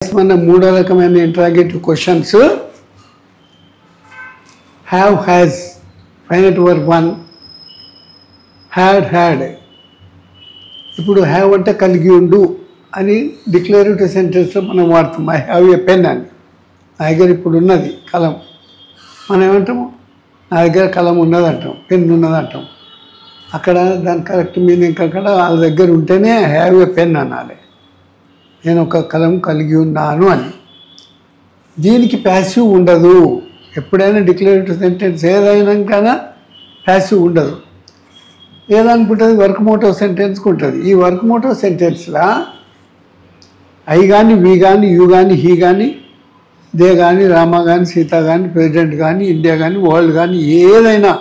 మన మూడో రకమైన interrogative questions have has finite verb 1 had ఇప్పుడు హ్యావ్ అంటే కలిగి ఉండు అని డిక్లరేటివ్ సెంటెన్స్లో మనం వాడతాం. ఐ హ్యావ్ ఏ పెన్ అని. నా దగ్గర ఇప్పుడు ఉన్నది కలం. మనం ఏమంటాము? నా దగ్గర కలం ఉన్నది అంటాం, పెన్ ఉన్నది అంటాం. అక్కడ దాని కరెక్ట్ మీనింగ్ అక్కడ వాళ్ళ దగ్గర ఉంటేనే హ్యావ్ ఏ పెన్ అనాలి. నేను ఒక కలం కలిగి ఉన్నాను అని. దీనికి ప్యాసివ్ ఉండదు. ఎప్పుడైనా డిక్లరేటివ్ సెంటెన్స్ ఏదైనా ప్యాసివ్ ఉండదు. ఏదనుకుంటుంది? వర్క్ మోటివ్ సెంటెన్స్కి ఉంటుంది. ఈ వర్క్ మోటివ్ సెంటెన్స్లో ఐ కానీ, వి కానీ, యూ కానీ, హీ కానీ, దే కానీ, రామ కానీ, సీత కానీ, ప్రెసిడెంట్ కానీ, ఇండియా కానీ, వరల్డ్ కానీ ఏదైనా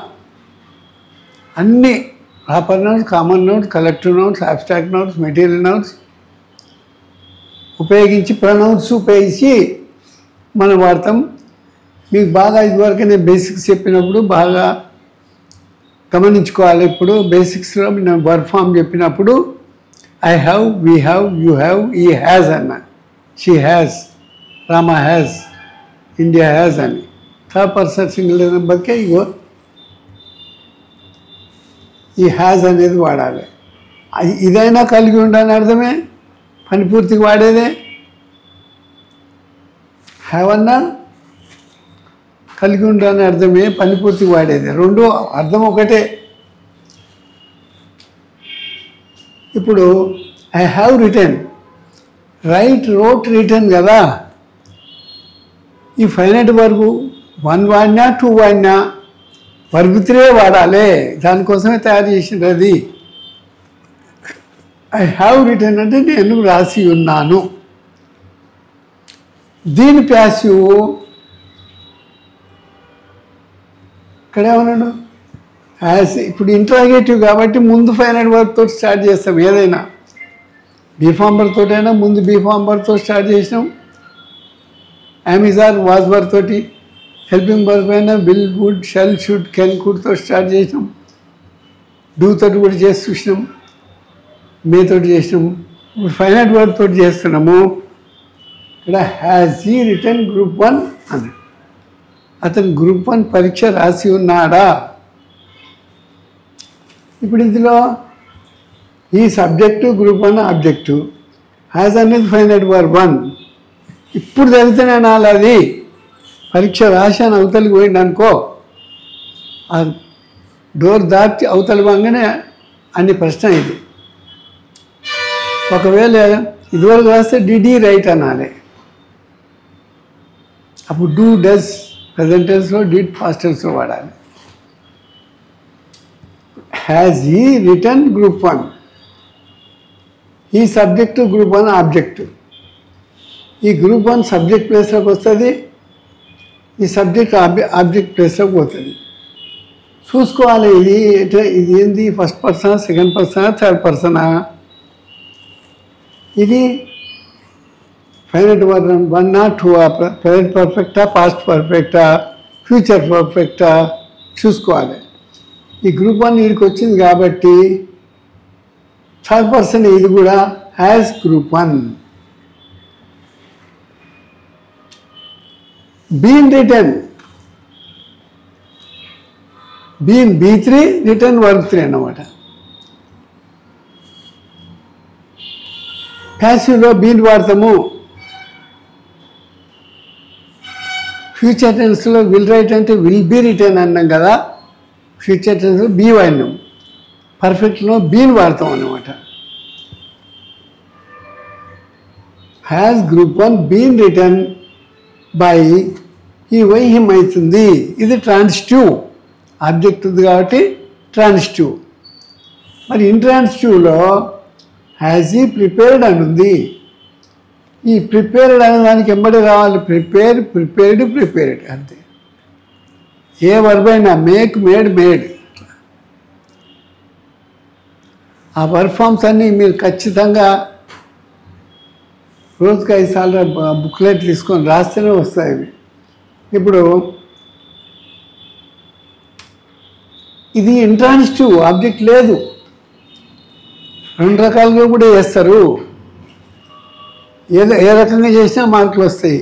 అన్నీ proper nouns, common nouns, collective nouns, abstract nouns, material nouns ఉపయోగించి ప్రొనౌన్స్ ఉపయోగించి మనం వాడతాం. మీకు బాగా ఇదివరకు నేను బేసిక్స్ చెప్పినప్పుడు బాగా గమనించుకోవాలి. ఇప్పుడు బేసిక్స్లో నేను వర్బ్ ఫామ్ చెప్పినప్పుడు I have, we have, you have, ఈ హ్యాజ్ అన్నా, she has, Rama has, India has అని థర్డ్ పర్సన్ సింగిల్ నెంబర్కే ఇగో ఈ హ్యాజ్ అనేది వాడాలి. ఇదైనా కలిగి ఉండని అర్థమే, పని పూర్తిగా వాడేదే. హ్యావ్ అన్నా కలిగి ఉండని అర్థమే, పని పూర్తిగా వాడేదే. రెండు అర్థం ఒకటే. ఇప్పుడు I have return, right, wrote, return కదా. ఈ ఫైనట్ వర్బు 1 వాడినా 2 వాడినా వర్బ్ 3 వాడాలి. దానికోసమే తయారు చేసింది అది. ఐ హ్యావ్ రిటర్న్ అంటే నేను రాసి ఉన్నాను. దీని ప్యాసివ్ ఇక్కడేమన్నాడు? యాజ్. ఇప్పుడు ఇంటరాగేటివ్ కాబట్టి ముందు ఫైనల్ వర్బ్తో స్టార్ట్ చేస్తాం. ఏదైనా బీఫార్మర్ తోటైనా ముందు బీఫార్మర్తో స్టార్ట్ చేసినాం. అమెజాన్ వాజ్ వర్బ్ తోటి, హెల్పింగ్ వర్బ్ అయినా will, would, shall, should, can, కుడ్తో స్టార్ట్ చేసినాం. డూ తోటి కూడా చేసి చూసినాం, మే తోటి చేసినాము. ఇప్పుడు ఫైనట్ వర్బ్ తోటి చేస్తున్నాము. ఇక్కడ హ్యాజ్ ఈ రిటర్న్ గ్రూప్ 1 అని. అతను గ్రూప్ 1 పరీక్ష రాసి ఉన్నాడా? ఇప్పుడు ఇందులో ఈ సబ్జెక్టు గ్రూప్ 1 ఆబ్జెక్టు, హ్యాజ్ అనేది ఫైనట్ వర్బ్ 1. ఇప్పుడు చదివితేనే అనాలి. అది పరీక్ష రాశాను అవతలికి పోయింది అనుకో, ఆ డోర్ దాటి అవతలి వంగనే అన్ని ప్రశ్న ఇది. ఒకవేళ ఇదివరకు రాస్తే డిడ్ ఈ రైట్ అనాలి. అప్పుడు డూ, డస్ ప్రెజెంట్ టెన్స్లో, డిడ్ పాస్ట్ టెన్స్లో వాడాలి. హ్యాజ్ ఈ రిటర్న్ గ్రూప్ 1, ఈ సబ్జెక్టు గ్రూప్ 1 ఆబ్జెక్టు. ఈ గ్రూప్ 1 సబ్జెక్ట్ ప్లేస్లోకి వస్తుంది, ఈ సబ్జెక్ట్ ఆబ్జెక్ట్ ప్లేస్లోకి పోతుంది. చూసుకోవాలి ఇది ఏంది, ఫస్ట్ పర్సనా, సెకండ్ పర్సనా, థర్డ్ పర్సనా. ఇది ఫైనట్ వర్బ్ 1 ఆ 2 ఆ, ప్రెజెంట్ పర్ఫెక్టా, పాస్ట్ పర్ఫెక్టా, ఫ్యూచర్ పర్ఫెక్టా చూసుకోవాలి. ఈ గ్రూప్ 1 వీడికి వచ్చింది కాబట్టి థర్డ్ పర్సన్ ఇది కూడా has group 1. Been written, been B3, written verb 3 అన్నమాట. ప్యాసివ్లో బీన్ వాడతాము. ఫ్యూచర్ టెన్స్లో విల్ రైట్ అంటే విల్ బీ రిటర్న్ అన్నాం కదా. ఫ్యూచర్ టెన్స్లో బీ వాడినాం. పర్ఫెక్ట్లో బీన్ వాడతాం అన్నమాట. Has group 1 been written by ఈ వై హిమ్ అవుతుంది. ఇది ట్రాన్సిటివ్ ఆబ్జెక్ట్ ఉంది కాబట్టి ట్రాన్సిటివ్. మరి ఇంట్రాన్సిటివ్లో హ్యాజ్ ఈ ప్రిపేర్డ్ అని ఉంది. ఈ ప్రిపేర్డ్ అనే దానికి ఎంబడి రావాలి ప్రిపేర్డ్ అంతే. ఏ వర్బ్ అయినా మేక్, మేడ్, మేడ్, ఆ వర్బ్ ఫామ్స్ అన్నీ మీరు ఖచ్చితంగా రోజుకి 5 సార్లు బుక్లెట్ తీసుకొని రాస్తేనే వస్తాయి ఇవి. ఇప్పుడు ఇది ఇంట్రాన్సిటివ్ ఆబ్జెక్ట్ లేదు. 2 రకాలుగా కూడా చేస్తారు. ఏ రకంగా చేసినా మార్కులు వస్తాయి.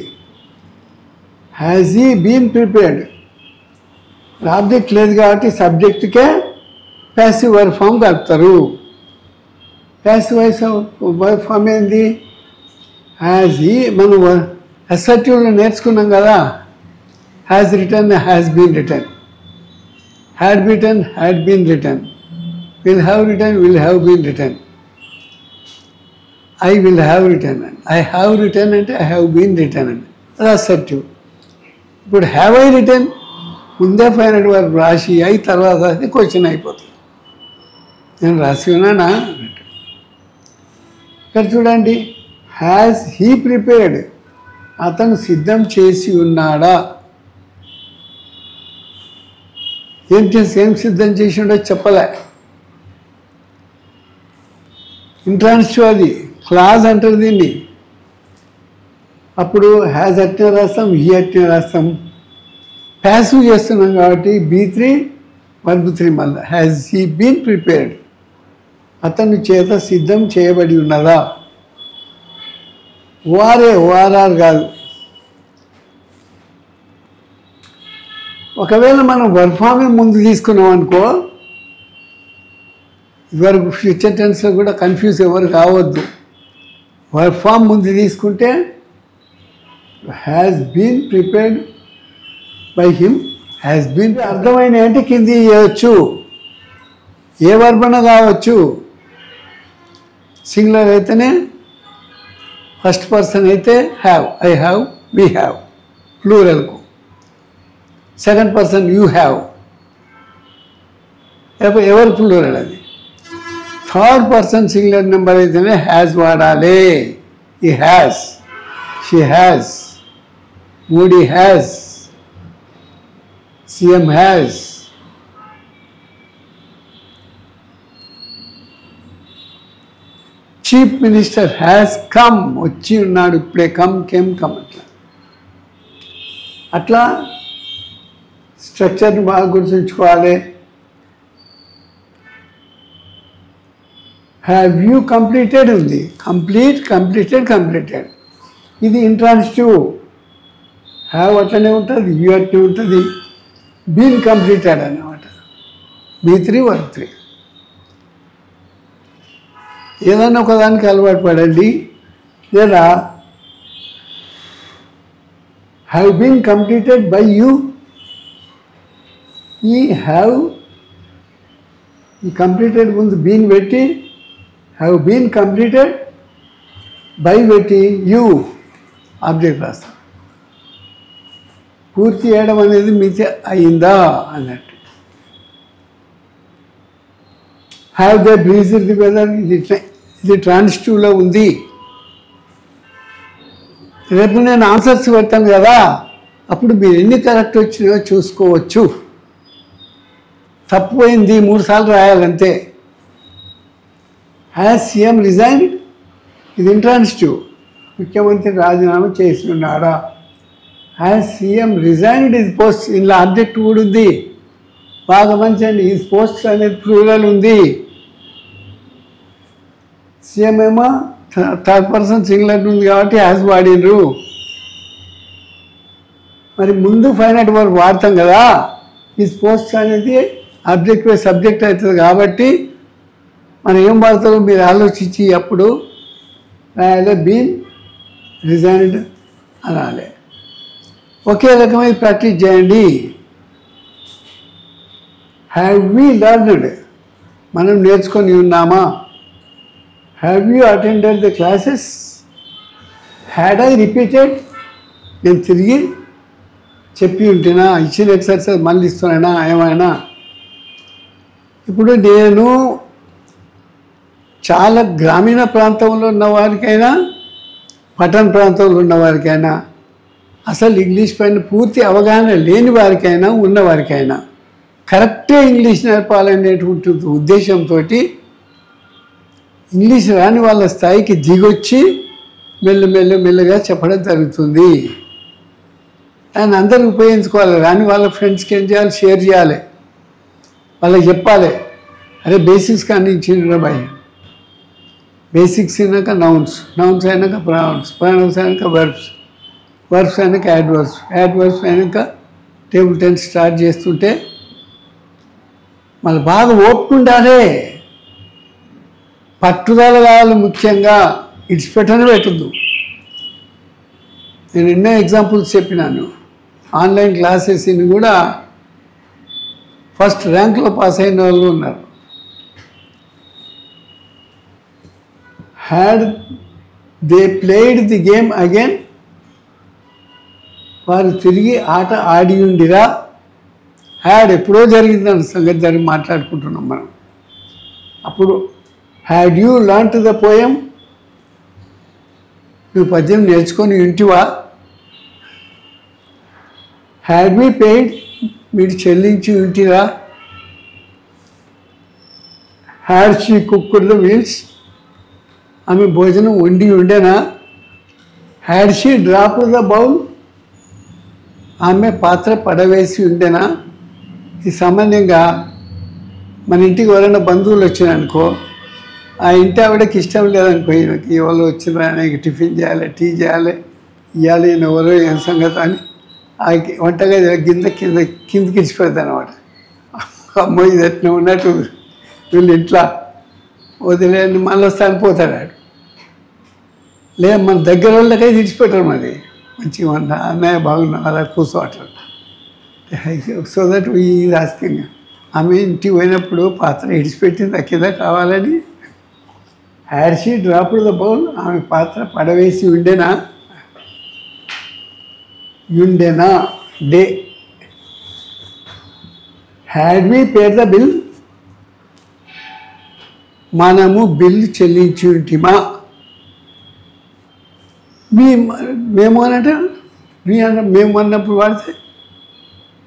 Has he been prepared. Object లేదు కాబట్టి సబ్జెక్టుకే ప్యాసివ్ వర్బ్ ఫామ్ కలుపుతారు. ప్యాసివ్ వర్బ్ ఫామ్ ఏంది? Has he. మనం అసర్టివ్లో నేర్చుకున్నాం కదా, has written, has been written, had written, had been written, will have written, will have been written, I will have written అండి. ఐ హ్యావ్ రిటర్న్ అంటే I have been written అండి, అది assertive. ఇప్పుడు have I written ముందే final verb రాసి అయి తర్వాత అది క్వశ్చన్ అయిపోతుంది. నేను రాసి ఉన్నానా? ఇక్కడ చూడండి, హ్యాజ్ హీ ప్రిపేర్డ్, అతను సిద్ధం చేసి ఉన్నాడా? ఏం సిద్ధం చేసి ఉండో చెప్పలే. ఇంట్రాన్సిటివ్ అది, క్లాజ్ అంటారు దీన్ని. అప్పుడు హ్యాజ్ అట్నే రాస్తాం, హీ అట్నే రాస్తాం. ప్యాసివ్ చేస్తున్నాం కాబట్టి B3 వర్బ్ 3 మళ్ళీ. హ్యాజ్ హీ బీన్ ప్రిపేర్డ్, అతని చేత సిద్ధం చేయబడి ఉన్నదా? ఓఆర్ఆర్ కాదు. ఒకవేళ మనం వర్బ్ ఫామే ముందు తీసుకున్నాం అనుకో, ఇదివరకు ఫ్యూచర్ టెన్స్లో కూడా కన్ఫ్యూజ్ ఎవరు కావద్దు. వర్బ్ ఫామ్ ముందు తీసుకుంటే has been prepared by him, has been. అర్థమైన అంటే కింది చేయవచ్చు, ఏ వర్బన కావచ్చు. సింగులర్ అయితేనే ఫస్ట్ పర్సన్ అయితే have, I have, we have. ప్లూరల్కు సెకండ్ పర్సన్ యూ హ్యావ్, ఎవరు ప్లూరల్ అది. థర్డ్ పర్సన్ సింగులర్ నెంబర్ అయితేనే హ్యాజ్ వాడాలి. ఈ has, she has, Modi has, CM has. Chief minister has come, వచ్చి ఉన్నాడు ఇప్పుడే. కమ్ అట్లా అట్లా స్ట్రక్చర్ని బాగా గుర్తుంచుకోవాలి. హ్యావ్ యూ కంప్లీటెడ్ ఉంది, కంప్లీటెడ్. ఇది ఇంట్రాన్సిటివ్. హ్యావ్ అట్లనే ఉంటుంది, యూ అట్లనే ఉంటుంది. బీన్ కంప్లీటెడ్ అన్నమాట. B3 verb 3. ఏదన్నా ఒకదానికి అలవాటు పడండి. లేదా have been completed by you. ఈ హ్యావ్ ఈ కంప్లీటెడ్ ముందు బీన్ పెట్టి హ్యావ్ బీన్ కంప్లీటెడ్ బై పెట్టి యూ ఆబ్జెక్ట్ రాస్తాం. పూర్తి చేయడం అనేది మిగతా అయిందా అన్నట్టు. Have they breezed the weather, ఇది ట్రాన్సిటివ్లో ఉంది. రేపు నేను ఆన్సర్స్ పెడతాను కదా, అప్పుడు మీరు ఎన్ని కరెక్ట్ వచ్చినాయో చూసుకోవచ్చు. తప్పిపోయింది 3 సార్లు రాయాలంతే. హ్యాస్ సీఎం రిజైన్డ్, ఇది ఇంట్రాన్సిటివ్. ముఖ్యమంత్రి రాజీనామా చేసి ఉన్నాడా? Has CM resigned is post, ఇందులో ఆబ్జెక్ట్ కూడా ఉంది. బాగా మంచి ఈజ్ పోస్ట్ అనేది ప్లూరల్ ఉంది. సీఎం ఏమో థర్డ్ పర్సన్ సింగులర్ ఉంది కాబట్టి హ్యాస్ వాడినరు. మరి ముందు ఫైనల్ వర్బ్ వాడతాం కదా, ఈజ్ పోస్ట్ అనేది ఆబ్జెక్ట్ బై సబ్జెక్ట్ అవుతుంది కాబట్టి మనం ఏం వాడతారో మీరు ఆలోచించి అప్పుడు రాయాలి. బీన్ రిజైన్డ్ అనాలి. ఒకే రకమైన ప్రాక్టీస్ చేయండి. హ్యావ్ వీ లర్న్డ్, మనం నేర్చుకొని ఉన్నామా? Have you attended the classes? Had I repeated, నేను తిరిగి చెప్పి ఉంటేనా? ఇచ్చిన ఎక్సర్సైజ్ మళ్ళీ ఇస్తున్నానా ఏమైనా? ఇప్పుడు నేను చాలా గ్రామీణ ప్రాంతంలో ఉన్న వారికైనా పట్టణ ప్రాంతంలో ఉన్న వారికైనా అసలు ఇంగ్లీష్ పైన పూర్తి అవగాహన లేని వారికైనా ఉన్నవారికైనా కరెక్టే ఇంగ్లీష్ నేర్పాలనేటువంటి ఉద్దేశంతో ఇంగ్లీష్ రాని వాళ్ళ స్థాయికి దిగొచ్చి మెల్లగా చెప్పడం జరుగుతుంది. దాన్ని అందరూ ఉపయోగించుకోవాలి. రాని వాళ్ళ ఫ్రెండ్స్కి ఏం చేయాలి? షేర్ చేయాలి, వాళ్ళకి చెప్పాలి, అరే బేసిక్స్ కానీ ఇచ్చిండ్రా బాయ్. బేసిక్స్ అయినాక నౌన్స్ అయినాక ప్రొనౌన్స్ అయినాక వర్బ్స్ అయినాక యాడ్వర్బ్స్ అయినాక టేబుల్ టెన్స్ స్టార్ట్ చేస్తుంటే మళ్ళీ బాగా ఓపుకుండాలే, పట్టుదల కావాలి. ముఖ్యంగా ఇడిచిపెట్టని పెట్టద్దు. నేను ఎన్నో ఎగ్జాంపుల్స్ చెప్పినాను. ఆన్లైన్ క్లాసెస్ని కూడా ఫస్ట్ ర్యాంక్లో పాస్ అయిన వాళ్ళు ఉన్నారు. Had they played the game again, వారు తిరిగి ఆట ఆడి ఉండిరా. హ్యాడ్ ఎప్పుడో జరిగిందని సంగతి జరిగి మాట్లాడుకుంటున్నాం మనం. అప్పుడు had you learned the poem, నువ్వు పద్యం నేర్చుకొని ఇంటివా. హ్యాడ్ మీ పెయిడ్, మీరు చెల్లించి ఇంటిరా. Had she cooked the meals, ఆమె భోజనం వండి ఉండేనా. Had she dropped the bowl, ఆమె పాత్ర పడవేసి ఉండేనా. ఈ సామాన్యంగా మన ఇంటికి ఎవరైనా బంధువులు వచ్చినారనుకో, ఆ ఇంటి ఆవిడకి ఇష్టం లేదనుకో, ఈయనకి ఎవరు వచ్చిన ఆయనకి టిఫిన్ చేయాలి, టీ చేయాలి, ఇవ్వాలి, ఈయన ఎవరో ఏం సంగతి అని ఆ వంటగది కిందకి ఇచ్చిపోతుంది అనమాట. అమ్మో ఇది ఎట్లా ఉన్నట్టు వీళ్ళు ఇంట్లో వదిలేని మళ్ళీ చనిపోతాడు. లేదా మన దగ్గర వాళ్ళకైతే ఇచ్చిపెట్టారు. మరి మంచిగా ఉన్నా అన్నయ్య బాగున్నా అలా కూర్చోవట్లేదు. సో దట్ ఈ రాజకీయంగా ఆమె ఇంటికి పోయినప్పుడు పాత్ర ఇడిచిపెట్టింది కింద కావాలని. Had she dropped the bowl, ఆమె పాత్ర పడవేసి ఉండేనా. Day. Had we paid the bill, మనము బిల్లు చెల్లించి ఉంటిమా. మేము అనంటే మేము అన్నప్పుడు వాడితే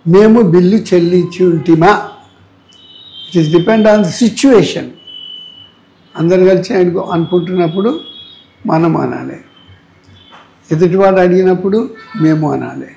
మేము బిల్లు చెల్లించి ఉంటిమా. It is depend on the situation. అందరు కలిసి అనుకుంటున్నప్పుడు మనం అనాలి, ఎదుటివాడు అడిగినప్పుడు మేము అనాలి.